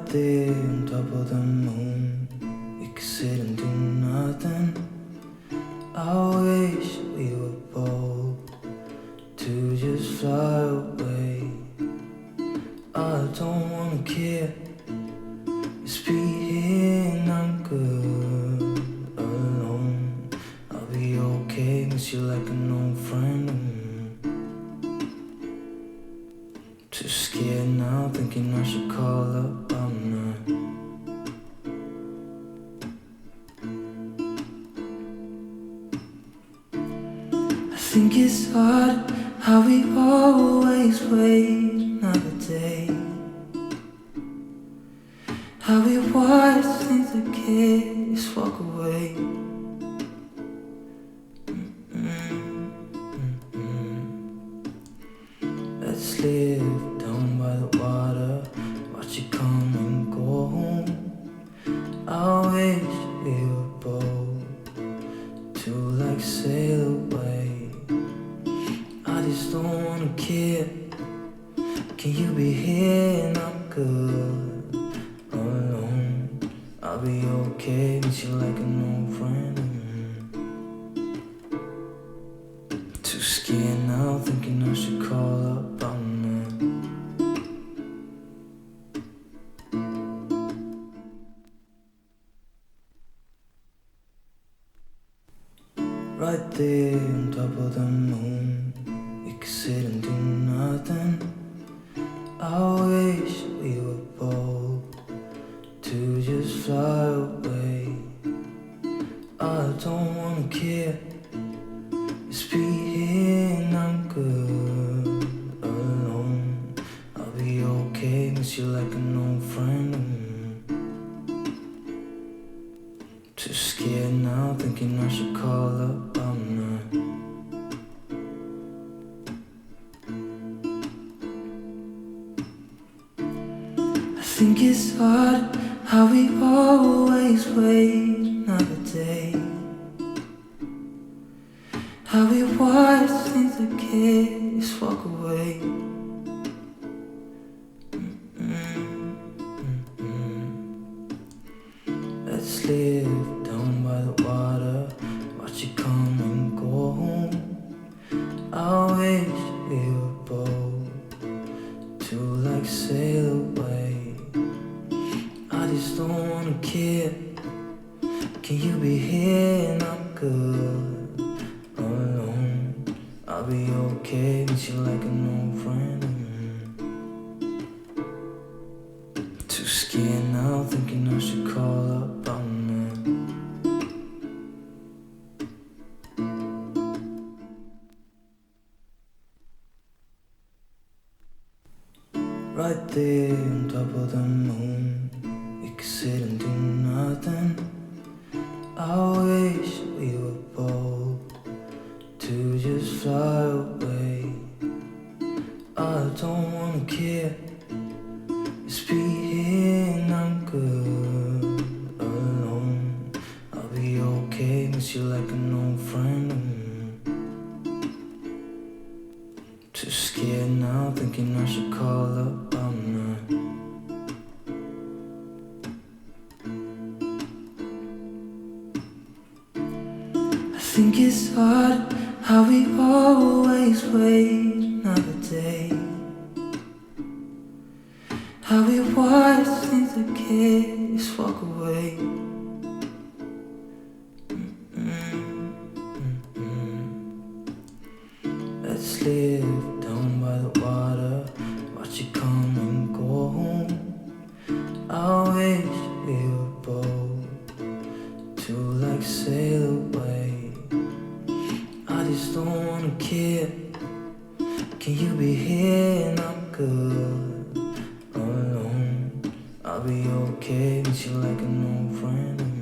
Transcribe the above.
Right there on top of the moon, we could sit and do nothing. I wish we were bold to just fly away. I don't wanna care, just be here and I'm good alone. I'll be okay, miss you like an old friend. Too scared now, thinking I should call up, I'm not. I think it's hard how we always wait another day, how we watch things that can't just walk away. Let's live down by the water, watch it come and go home. I wish we were bold to like sail away. I just don't wanna care. Can you be here and I'm good alone? I'll be okay, miss you like an old friend. Too scared now, thinking I should call up, I'm not. Right there on top of the moon, we could sit and do nothing. I wish we were bold to just fly away. I don't wanna care, just be here and I'm good alone. I'll be okay, miss you like an old friend. Too scared now, thinking I should call up, I'm not. I think it's hard how we always wait another day, how we watch things that can't just walk away. Let's live down by the water, watch it come and go home. I wish we were bold to like sail away. I just don't wanna care. Can you be here and I'm good alone? I'll be okay, miss you like an old friend. Too scared now, thinking I should call up, I'm not. Right there on top of the moon, we could sit and do nothing. I wish we were bold to just fly away. I don't wanna care, just be here and I'm good alone. I'll be okay, miss you like an old friend. Too scared now, thinking I should call up, I'm not. I think it's hard how we always wait another day, how we watch things that can't just walk away. Let's live down by the water, watch it come and go home. I wish we were bold to like sail away. I just don't wanna care. Can you be here and I'm good alone? I'll be okay, miss you like an old friend.